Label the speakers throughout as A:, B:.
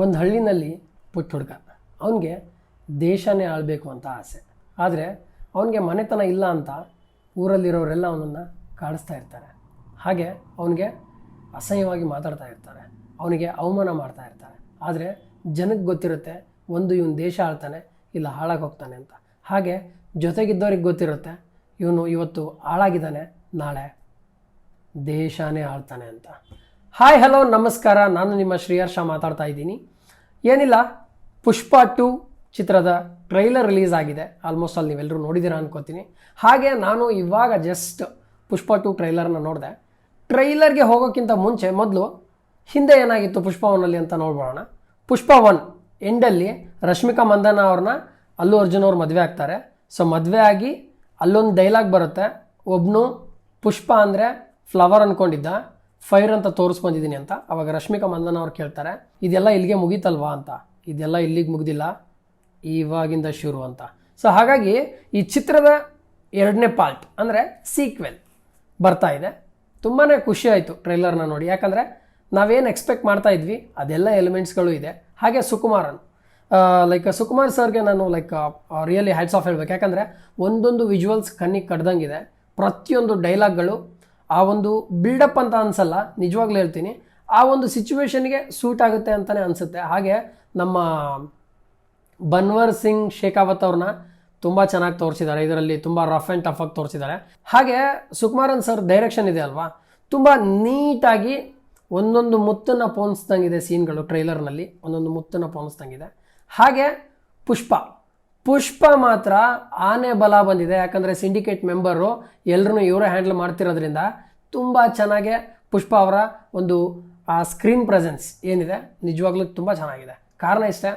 A: ಒಂದು ಹಳ್ಳಿನಲ್ಲಿ ಪುಟ್ಟ ಹುಡುಗ, ಅವನಿಗೆ ದೇಶನೇ ಆಳಬೇಕು ಅಂತ ಆಸೆ. ಆದರೆ ಅವನಿಗೆ ಮನೆತನ ಇಲ್ಲ ಅಂತ ಊರಲ್ಲಿರೋರೆಲ್ಲ ಅವನನ್ನು ಕಾಡಿಸ್ತಾ ಇರ್ತಾರೆ. ಹಾಗೆ ಅವನಿಗೆ ಅಸಹ್ಯವಾಗಿ ಮಾತಾಡ್ತಾ ಇರ್ತಾರೆ, ಅವನಿಗೆ ಅವಮಾನ ಮಾಡ್ತಾ ಇರ್ತಾರೆ. ಆದರೆ ಜನಕ್ಕೆ ಗೊತ್ತಿರುತ್ತೆ ಒಂದು ಇವನು ದೇಶ ಆಳ್ತಾನೆ ಇಲ್ಲ ಹಾಳಾಗಿ ಹೋಗ್ತಾನೆ ಅಂತ. ಹಾಗೆ ಜೊತೆಗಿದ್ದವ್ರಿಗೆ ಗೊತ್ತಿರುತ್ತೆ ಇವನು ಇವತ್ತು ಹಾಳಾಗಿದ್ದಾನೆ, ನಾಳೆ ದೇಶನೇ ಆಳ್ತಾನೆ ಅಂತ. ಹಾಯ್ ಹಲೋ ನಮಸ್ಕಾರ, ನಾನು ನಿಮ್ಮ ಶ್ರೀಹರ್ಷ ಮಾತಾಡ್ತಾ ಇದ್ದೀನಿ. ಏನಿಲ್ಲ, ಪುಷ್ಪ 2 ಚಿತ್ರದ ಟ್ರೈಲರ್ ರಿಲೀಸ್ ಆಗಿದೆ. ಆಲ್ಮೋಸ್ಟ್ ಅಲ್ಲಿ ನೀವೆಲ್ಲರೂ ನೋಡಿದ್ದೀರಾ ಅನ್ಕೋತೀನಿ. ಹಾಗೆ ನಾನು ಇವಾಗ ಜಸ್ಟ್ ಪುಷ್ಪ 2 ಟ್ರೈಲರ್ನ ನೋಡಿದೆ. ಟ್ರೈಲರ್ಗೆ ಹೋಗೋಕ್ಕಿಂತ ಮುಂಚೆ ಮೊದಲು ಹಿಂದೆ ಏನಾಗಿತ್ತು ಪುಷ್ಪ 1 ಅಂತ ನೋಡ್ಬೋಣ. ಪುಷ್ಪ 1 ಎಂಡಲ್ಲಿ ರಶ್ಮಿಕಾ ಮಂದಣ್ಣ ಅವ್ರನ್ನ ಅಲ್ಲು ಅರ್ಜುನ್ ಅವ್ರು ಮದುವೆ ಆಗ್ತಾರೆ. ಸೊ ಮದುವೆ ಆಗಿ ಅಲ್ಲೊಂದು ಡೈಲಾಗ್ ಬರುತ್ತೆ, ಒಬ್ಬನು ಪುಷ್ಪ ಅಂದರೆ ಫ್ಲವರ್ ಅಂದ್ಕೊಂಡಿದ್ದ, ಫೈರ್ ಅಂತ ತೋರಿಸ್ಬಂದಿದ್ದೀನಿ ಅಂತ. ಅವಾಗ ರಶ್ಮಿಕಾ ಮಂದಣ್ಣ ಅವ್ರು ಕೇಳ್ತಾರೆ ಇದೆಲ್ಲ ಇಲ್ಲಿಗೆ ಮುಗೀತಲ್ವಾ ಅಂತ. ಇದೆಲ್ಲ ಇಲ್ಲಿಗೆ ಮುಗ್ದಿಲ್ಲ, ಇವಾಗಿಂದ ಶುರು ಅಂತ. ಸೊ ಹಾಗಾಗಿ ಈ ಚಿತ್ರದ 2ನೇ ಪಾರ್ಟ್ ಅಂದರೆ ಸೀಕ್ವೆಲ್ ಬರ್ತಾ ಇದೆ. ತುಂಬಾ ಖುಷಿ ಆಯಿತು ಟ್ರೈಲರ್ನ ನೋಡಿ, ಯಾಕಂದರೆ ನಾವೇನು ಎಕ್ಸ್ಪೆಕ್ಟ್ ಮಾಡ್ತಾ ಇದ್ವಿ ಅದೆಲ್ಲ ಎಲಿಮೆಂಟ್ಸ್ಗಳು ಇದೆ. ಹಾಗೆ ಸುಕುಮಾರನ್ ಸುಕುಮಾರ್ ಸರ್ಗೆ ನಾನು ರಿಯಲಿ ಹ್ಯಾಟ್ಸ್ ಆಫ್ ಹೇಳ್ಬೇಕು. ಯಾಕಂದರೆ ಒಂದೊಂದು ವಿಜುವಲ್ಸ್ ಕಣ್ಣಿಗೆ ಕಡ್ದಂಗಿದೆ. ಪ್ರತಿಯೊಂದು ಡೈಲಾಗ್ಗಳು ಆ ಒಂದು ಬಿಲ್ಡಪ್ ಅಂತ ಅನಿಸಲ್ಲ, ನಿಜವಾಗ್ಲೂ ಹೇಳ್ತೀನಿ, ಆ ಒಂದು ಸಿಚುವೇಶನ್ಗೆ ಸೂಟ್ ಆಗುತ್ತೆ ಅಂತಲೇ ಅನಿಸುತ್ತೆ. ಹಾಗೆ ನಮ್ಮ ಬನ್ವರ್ ಸಿಂಗ್ ಶೇಖಾವತ್ ಅವ್ರನ್ನ ತುಂಬ ಚೆನ್ನಾಗಿ ತೋರಿಸಿದ್ದಾರೆ ಇದರಲ್ಲಿ, ತುಂಬ ರಫ್ ಆ್ಯಂಡ್ ಟಫ್ ಆಗಿ ತೋರಿಸಿದ್ದಾರೆ. ಹಾಗೆ ಸುಕುಮಾರನ್ ಸರ್ ಡೈರೆಕ್ಷನ್ ಇದೆ ಅಲ್ವಾ, ತುಂಬ ನೀಟಾಗಿ ಒಂದೊಂದು ಮುತ್ತನ್ನು ಪೋಣಿಸ್ದಂಗಿದೆ ಸೀನ್ಗಳು. ಟ್ರೈಲರ್ನಲ್ಲಿ ಒಂದೊಂದು ಮುತ್ತನ್ನು ಪೋಣಿಸ್ದಂಗಿದೆ. ಹಾಗೆ ಪುಷ್ಪ ಮಾತ್ರ ಆನೆ ಬಲ ಬಂದಿದೆ. ಯಾಕಂದರೆ ಸಿಂಡಿಕೇಟ್ ಮೆಂಬರು ಎಲ್ಲರೂ ಇವರೇ ಹ್ಯಾಂಡಲ್ ಮಾಡ್ತಿರೋದ್ರಿಂದ ತುಂಬ ಚೆನ್ನಾಗೆ ಪುಷ್ಪ ಅವರ ಒಂದು ಆ ಸ್ಕ್ರೀನ್ ಪ್ರೆಸೆನ್ಸ್ ಏನಿದೆ ನಿಜವಾಗ್ಲೂ ತುಂಬ ಚೆನ್ನಾಗಿದೆ. ಕಾರಣ ಇಷ್ಟೇ,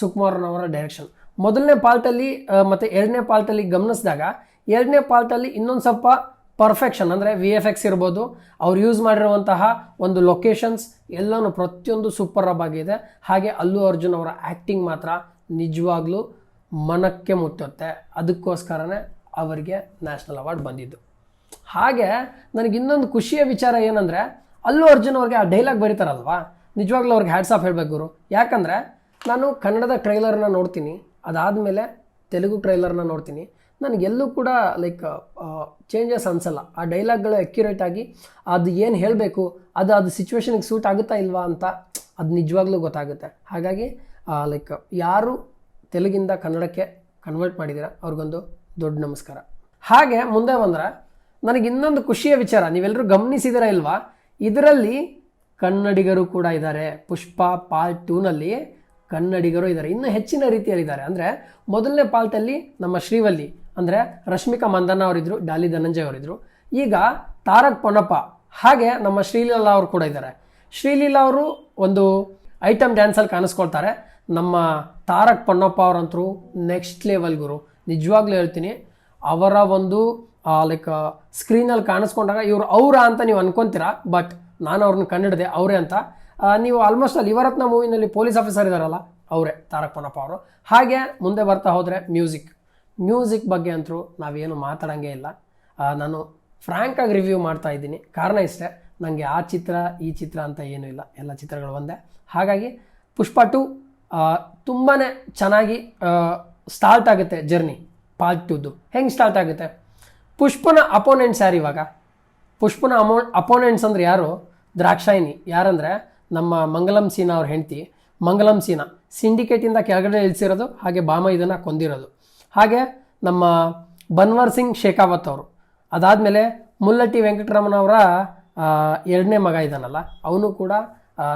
A: ಸುಕುಮಾರನ್ ಅವರ ಡೈರೆಕ್ಷನ್. ಮೊದಲನೇ ಪಾರ್ಟಲ್ಲಿ ಮತ್ತು 2ನೇ ಪಾರ್ಟಲ್ಲಿ ಗಮನಿಸಿದಾಗ 2ನೇ ಪಾರ್ಟಲ್ಲಿ ಇನ್ನೊಂದು ಸ್ವಲ್ಪ ಪರ್ಫೆಕ್ಷನ್, ಅಂದರೆ VFX ಇರ್ಬೋದು, ಅವ್ರು ಯೂಸ್ ಮಾಡಿರುವಂತಹ ಒಂದು ಲೊಕೇಶನ್ಸ್ ಎಲ್ಲನೂ ಪ್ರತಿಯೊಂದು ಸೂಪರ್ ಆಗಿದೆ. ಹಾಗೆ ಅಲ್ಲು ಅರ್ಜುನ್ ಅವರ ಆ್ಯಕ್ಟಿಂಗ್ ಮಾತ್ರ ನಿಜವಾಗ್ಲೂ ಮನಕ್ಕೆ ಮುಟ್ಟುತ್ತೆ. ಅದಕ್ಕೋಸ್ಕರನೇ ಅವರಿಗೆ ನ್ಯಾಷನಲ್ ಅವಾರ್ಡ್ ಬಂದಿದ್ದು. ಹಾಗೆ ನನಗೆ ಇನ್ನೊಂದು ಖುಷಿಯ ವಿಚಾರ ಏನಂದರೆ, ಅಲ್ಲು ಅರ್ಜುನ್ ಅವ್ರಿಗೆ ಆ ಡೈಲಾಗ್ ಬರೀತಾರಲ್ವಾ, ನಿಜವಾಗ್ಲೂ ಅವ್ರಿಗೆ ಹ್ಯಾಟ್ಸ್ ಆಫ್ ಹೇಳಬೇಕು ಗುರು. ಯಾಕಂದರೆ ನಾನು ಕನ್ನಡದ ಟ್ರೈಲರ್ನ ನೋಡ್ತೀನಿ, ಅದಾದಮೇಲೆ ತೆಲುಗು ಟ್ರೈಲರ್ನ ನೋಡ್ತೀನಿ, ನನಗೆಲ್ಲೂ ಕೂಡ ಚೇಂಜಸ್ ಅನಿಸಲ್ಲ. ಆ ಡೈಲಾಗ್ಗಳು ಅಕ್ಯುರೇಟಾಗಿ ಅದು ಏನು ಹೇಳಬೇಕು ಅದು ಸಿಚುವೇಶನ್ಗೆ ಸೂಟ್ ಆಗುತ್ತಾ ಇಲ್ವಾ ಅಂತ ಅದು ನಿಜವಾಗ್ಲೂ ಗೊತ್ತಾಗುತ್ತೆ. ಹಾಗಾಗಿ ಯಾರು ತೆಲುಗಿಂದ ಕನ್ನಡಕ್ಕೆ ಕನ್ವರ್ಟ್ ಮಾಡಿದ್ದೀರಾ ಅವ್ರಿಗೊಂದು ದೊಡ್ಡ ನಮಸ್ಕಾರ. ಹಾಗೆ ಮುಂದೆ ಬಂದರೆ ನನಗೆ ಇನ್ನೊಂದು ಖುಷಿಯ ವಿಚಾರ, ನೀವೆಲ್ಲರೂ ಗಮನಿಸಿದಿರಾ ಇಲ್ವಾ, ಇದರಲ್ಲಿ ಕನ್ನಡಿಗರು ಕೂಡ ಇದ್ದಾರೆ. ಪುಷ್ಪ ಪಾರ್ಟ್ 2ನಲ್ಲಿ ಕನ್ನಡಿಗರು ಇದ್ದಾರೆ, ಇನ್ನೂ ಹೆಚ್ಚಿನ ರೀತಿಯಲ್ಲಿದ್ದಾರೆ. ಅಂದರೆ ಮೊದಲನೇ ಪಾರ್ಟಲ್ಲಿ ನಮ್ಮ ಶ್ರೀವಲ್ಲಿ ಅಂದರೆ ರಶ್ಮಿಕಾ ಮಂದಣ್ಣ ಅವರಿದ್ದರು, ಡಾಲಿ ಧನಂಜಯ್ ಅವರಿದ್ದರು. ಈಗ ತಾರಕ್ ಪೊನ್ನಪ್ಪ ಹಾಗೆ ನಮ್ಮ ಶ್ರೀಲೀಲಾ ಅವರು ಕೂಡ ಇದ್ದಾರೆ. ಶ್ರೀಲೀಲಾ ಅವರು ಒಂದು ಐಟಮ್ ಡ್ಯಾನ್ಸಲ್ಲಿ ಕಾಣಿಸ್ಕೊಳ್ತಾರೆ. ನಮ್ಮ ತಾರಕ್ ಪೊನ್ನಪ್ಪ ಅವರಂತರೂ ನೆಕ್ಸ್ಟ್ ಲೆವೆಲ್ ಗುರು. ನಿಜವಾಗ್ಲೂ ಹೇಳ್ತೀನಿ, ಅವರ ಒಂದು ಸ್ಕ್ರೀನಲ್ಲಿ ಕಾಣಿಸ್ಕೊಂಡಾಗ ಇವರು ಅವರ ಅಂತ ನೀವು ಅನ್ಕೊತೀರಾ, ಬಟ್ ನಾನು ಅವ್ರನ್ನ ಕಂಡಿಡಿದೆ ಅವರೇ ಅಂತ. ನೀವು ಆಲ್ಮೋಸ್ಟ್ ಅಲ್ಲಿ ಯುವರತ್ನ ಮೂವಿನಲ್ಲಿ ಪೊಲೀಸ್ ಆಫೀಸರ್ ಇದ್ದಾರಲ್ಲ, ಅವರೇ ತಾರಕ್ ಪೊನ್ನಪ್ಪ ಅವರು. ಹಾಗೆ ಮುಂದೆ ಬರ್ತಾ ಹೋದರೆ ಮ್ಯೂಸಿಕ್ ಬಗ್ಗೆ ಅಂತೂ ನಾವೇನು ಮಾತಾಡೋಂಗೇ ಇಲ್ಲ. ನಾನು ಫ್ರ್ಯಾಂಕಾಗಿ ರಿವ್ಯೂ ಮಾಡ್ತಾ ಇದ್ದೀನಿ. ಕಾರಣ ಇಷ್ಟೇ, ನನಗೆ ಆ ಚಿತ್ರ ಈ ಚಿತ್ರ ಅಂತ ಏನೂ ಇಲ್ಲ, ಎಲ್ಲ ಚಿತ್ರಗಳು ಒಂದೇ. ಹಾಗಾಗಿ ಪುಷ್ಪ 2 ತುಂಬಾ ಚೆನ್ನಾಗಿ ಸ್ಟಾರ್ಟ್ ಆಗುತ್ತೆ ಜರ್ನಿ. ಪಾರ್ಟ್ 2ದು ಹೆಂಗೆ ಸ್ಟಾರ್ಟ್ ಆಗುತ್ತೆ, ಪುಷ್ಪನ ಅಪೋನೆಂಟ್ಸ್ ಯಾರು ಇವಾಗ? ಪುಷ್ಪನ ಅಪೋನೆಂಟ್ಸ್ ಅಂದರೆ ಯಾರು? ದ್ರಾಕ್ಷಾಯಿನಿ. ಯಾರಂದರೆ ನಮ್ಮ ಮಂಗಲಂ ಸೀನಾ ಅವ್ರ ಹೆಂಡತಿ. ಮಂಗಲಂ ಸೀನಾ ಸಿಂಡಿಕೇಟಿಂದ ಕೆಳಗಡೆ ಇಳಿಸಿರೋದು, ಹಾಗೆ ಬಾಮ ಇದನ್ನು ಕೊಂದಿರೋದು. ಹಾಗೆ ನಮ್ಮ ಬನ್ವರ್ ಸಿಂಗ್ ಶೇಖಾವತ್ ಅವರು. ಅದಾದಮೇಲೆ ಮುಲ್ಲಟ್ಟಿ ವೆಂಕಟರಮಣ ಅವರ 2ನೇ ಮಗ ಇದ್ದಾನಲ್ಲ, ಅವನು ಕೂಡ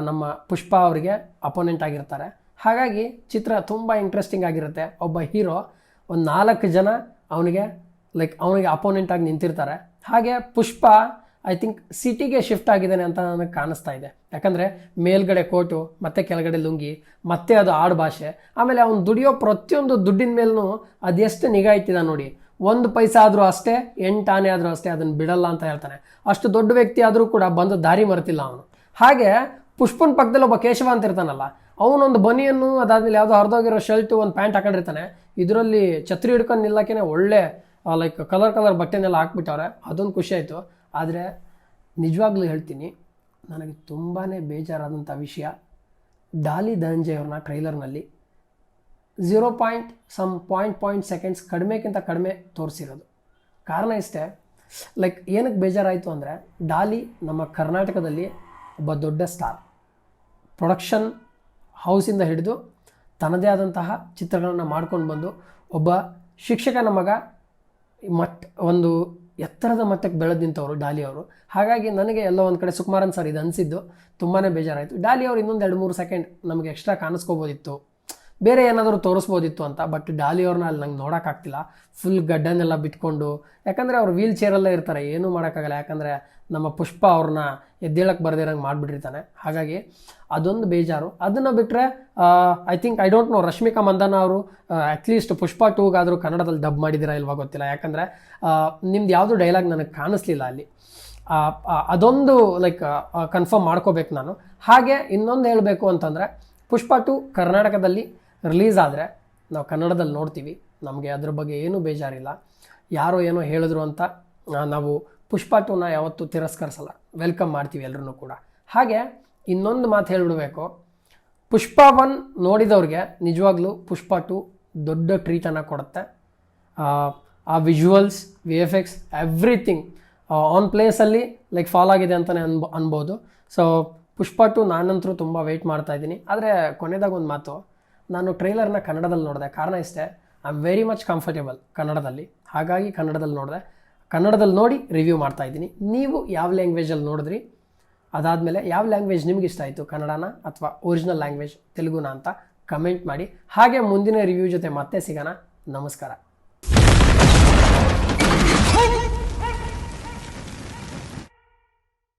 A: ನಮ್ಮ ಪುಷ್ಪ ಅವರಿಗೆ ಅಪೋನೆಂಟ್ ಆಗಿರ್ತಾರೆ. ಹಾಗಾಗಿ ಚಿತ್ರ ತುಂಬ ಇಂಟ್ರೆಸ್ಟಿಂಗ್ ಆಗಿರುತ್ತೆ. ಒಬ್ಬ ಹೀರೋ ಒಂದು 4 ಜನ ಅವನಿಗೆ ಅಪೋನೆಂಟ್ ಆಗಿ ನಿಂತಿರ್ತಾರೆ. ಹಾಗೆ ಪುಷ್ಪ ಐ ಥಿಂಕ್ ಸಿಟಿಗೆ ಶಿಫ್ಟ್ ಆಗಿದ್ದಾನೆ ಅಂತ ನನಗೆ ಕಾಣಿಸ್ತಾ ಇದೆ. ಯಾಕಂದರೆ ಮೇಲ್ಗಡೆ ಕೋಟು, ಮತ್ತು ಕೆಳಗಡೆ ಲುಂಗಿ, ಮತ್ತು ಅದು ಆಡು ಭಾಷೆ, ಆಮೇಲೆ ಅವ್ನು ದುಡಿಯೋ ಪ್ರತಿಯೊಂದು ದುಡ್ಡಿನ ಮೇಲೂ ಅದೆಷ್ಟು ನಿಗಾ ಇಟ್ಟಿದ ನೋಡಿ. 1 ಪೈಸಾ ಆದರೂ ಅಷ್ಟೇ, 8 ಆನೆ ಆದರೂ ಅಷ್ಟೇ, ಅದನ್ನು ಬಿಡಲ್ಲ ಅಂತ ಹೇಳ್ತಾನೆ. ಅಷ್ಟು ದೊಡ್ಡ ವ್ಯಕ್ತಿ ಆದರೂ ಕೂಡ ಬಂದು ದಾರಿ ಮರ್ತಿಲ್ಲ ಅವನು. ಹಾಗೆ ಪುಷ್ಪನ ಪಕ್ಕದಲ್ಲಿ ಒಬ್ಬ ಕೇಶವ ಅಂತ ಇರ್ತಾನಲ್ಲ, ಅವನೊಂದು ಬನಿಯನ್ನು, ಅದಾದಮೇಲೆ ಯಾವುದೋ ಹರಿದೋಗಿರೋ ಶರ್ಟು, ಒಂದು ಪ್ಯಾಂಟ್ ಹಾಕೊಂಡಿರ್ತಾನೆ. ಇದರಲ್ಲಿ ಛತ್ರಿ ಹಿಡ್ಕೊಂಡು ನಿಲ್ಲಕ್ಕೇ ಒಳ್ಳೆ ಕಲರ್ ಬಟ್ಟೆನೆಲ್ಲ ಹಾಕ್ಬಿಟ್ಟವ್ರೆ. ಅದೊಂದು ಖುಷಿ ಆಯಿತು. ಆದರೆ ನಿಜವಾಗ್ಲೂ ಹೇಳ್ತೀನಿ, ನನಗೆ ತುಂಬಾ ಬೇಜಾರಾದಂಥ ವಿಷಯ, ಡಾಲಿ ಧನಂಜಯ್ ಅವ್ರನ್ನ ಟ್ರೈಲರ್ನಲ್ಲಿ 0.0 ಸೆಕೆಂಡ್ಸ್ ಕಡಿಮೆಗಿಂತ ಕಡಿಮೆ ತೋರಿಸಿರೋದು. ಕಾರಣ ಇಷ್ಟೇ, ಲೈಕ್ ಏನಕ್ಕೆ ಬೇಜಾರಾಯಿತು ಅಂದರೆ, ಡಾಲಿ ನಮ್ಮ ಕರ್ನಾಟಕದಲ್ಲಿ ಒಬ್ಬ ದೊಡ್ಡ ಸ್ಟಾರ್, ಪ್ರೊಡಕ್ಷನ್ ಹೌಸಿಂದ ಹಿಡಿದು ತನ್ನದೇ ಆದಂತಹ ಚಿತ್ರಗಳನ್ನು ಮಾಡ್ಕೊಂಡು ಬಂದು ಒಬ್ಬ ಶಿಕ್ಷಕನ ಮಗ ಒಂದು ಎತ್ತರದ ಮಟ್ಟಕ್ಕೆ ಬೆಳೆದು ನಿಂತವರು ಡಾಲಿ ಅವರು. ಹಾಗಾಗಿ ನನಗೆ ಎಲ್ಲೋ ಒಂದು ಕಡೆ ಸುಕುಮಾರನ್ ಸರ್ ಇದು ಅನಿಸಿದ್ದು ತುಂಬಾ ಬೇಜಾರಾಯಿತು. ಡಾಲಿ ಅವರು ಇನ್ನೊಂದು 2-3 ಸೆಕೆಂಡ್ ನಮಗೆ ಎಕ್ಸ್ಟ್ರಾ ಕಾಣಿಸ್ಕೋಬೋದಿತ್ತು, ಬೇರೆ ಏನಾದರೂ ತೋರಿಸ್ಬೋದಿತ್ತು ಅಂತ. ಬಟ್ ಡಾಲಿ ಅವ್ರನ್ನ ಅಲ್ಲಿ ನಂಗೆ ನೋಡೋಕ್ಕಾಗ್ತಿಲ್ಲ, ಫುಲ್ ಗಡ್ಡನ್ನೆಲ್ಲ ಬಿಟ್ಕೊಂಡು. ಯಾಕಂದರೆ ಅವ್ರು ವೀಲ್ ಚೇರಲ್ಲೇ ಇರ್ತಾರೆ, ಏನೂ ಮಾಡೋಕ್ಕಾಗಲ್ಲ. ಯಾಕಂದರೆ ನಮ್ಮ ಪುಷ್ಪ ಅವ್ರನ್ನ ಎದ್ದೇಳಕ್ಕೆ ಬರ್ದಿರಂಗೆ ಮಾಡಿಬಿಟ್ಟಿರ್ತಾನೆ. ಹಾಗಾಗಿ ಅದೊಂದು ಬೇಜಾರು. ಅದನ್ನು ಬಿಟ್ಟರೆ I don't know, Rashmika Mandanna ಅವರು ಅಟ್ಲೀಸ್ಟ್ ಪುಷ್ಪ 2ಗಾದರೂ ಕನ್ನಡದಲ್ಲಿ ಡಬ್ ಮಾಡಿದ್ದೀರಾ ಇಲ್ವಾ ಗೊತ್ತಿಲ್ಲ. ಯಾಕಂದರೆ ನಿಮ್ದು ಯಾವುದು ಡೈಲಾಗ್ ನನಗೆ ಕಾಣಿಸ್ಲಿಲ್ಲ ಅಲ್ಲಿ. ಅದೊಂದು ಲೈಕ್ ಕನ್ಫರ್ಮ್ ಮಾಡ್ಕೋಬೇಕು ನಾನು. ಹಾಗೆ ಇನ್ನೊಂದು ಹೇಳಬೇಕು ಅಂತಂದರೆ, ಪುಷ್ಪ 2 ಕರ್ನಾಟಕದಲ್ಲಿ ರಿಲೀಸ್ ಆದರೆ ನಾವು ಕನ್ನಡದಲ್ಲಿ ನೋಡ್ತೀವಿ, ನಮಗೆ ಅದ್ರ ಬಗ್ಗೆ ಏನೂ ಬೇಜಾರಿಲ್ಲ. ಯಾರೋ ಏನೋ ಹೇಳಿದ್ರು ಅಂತ ನಾವು ಪುಷ್ಪ 2ನ ಯಾವತ್ತೂ ತಿರಸ್ಕರಿಸಲ್ಲ, ವೆಲ್ಕಮ್ ಮಾಡ್ತೀವಿ ಎಲ್ಲರೂ ಕೂಡ. ಹಾಗೆ ಇನ್ನೊಂದು ಮಾತು ಹೇಳಿಬಿಡಬೇಕು, ಪುಷ್ಪ 1 ನೋಡಿದವ್ರಿಗೆ ನಿಜವಾಗ್ಲೂ ಪುಷ್ಪ 2 ದೊಡ್ಡ ಟ್ರೀಟನ್ನು ಕೊಡುತ್ತೆ. ಆ ವಿಜುವಲ್ಸ್, VFX ಎವ್ರಿಥಿಂಗ್ ಆನ್ ಪ್ಲೇಸಲ್ಲಿ ಲೈಕ್ ಫಾಲ್ ಆಗಿದೆ ಅಂತಲೇ ಅನ್ಬೋದು. ಸೊ ಪುಷ್ಪ 2 ನಾನಂತರೂ ತುಂಬ ವೆಯ್ಟ್ ಮಾಡ್ತಾ ಇದ್ದೀನಿ. ಆದರೆ ಕೊನೆಯದಾಗ ಒಂದು ಮಾತು, ನಾನು ಟ್ರೈಲರ್ನ ಕನ್ನಡದಲ್ಲಿ ನೋಡಿದೆ. ಕಾರಣ ಇಷ್ಟೇ, I am very much comfortable ಕನ್ನಡದಲ್ಲಿ. ಹಾಗಾಗಿ ಕನ್ನಡದಲ್ಲಿ ನೋಡಿದೆ. ಕನ್ನಡದಲ್ಲಿ ನೋಡಿ ರಿವ್ಯೂ ಮಾಡ್ತಾ ಇದ್ದೀನಿ. ನೀವು ಯಾವ ಲ್ಯಾಂಗ್ವೇಜಲ್ಲಿ ನೋಡಿದ್ರಿ, ಅದಾದಮೇಲೆ ಯಾವ ಲ್ಯಾಂಗ್ವೇಜ್ ನಿಮ್ಗೆ ಇಷ್ಟ ಆಯಿತು, ಕನ್ನಡನ ಅಥವಾ ಒರಿಜಿನಲ್ ಲ್ಯಾಂಗ್ವೇಜ್ ತೆಲುಗುನ ಅಂತ ಕಮೆಂಟ್ ಮಾಡಿ. ಹಾಗೆ ಮುಂದಿನ ರಿವ್ಯೂ ಜೊತೆ ಮತ್ತೆ ಸಿಗೋಣ. ನಮಸ್ಕಾರ.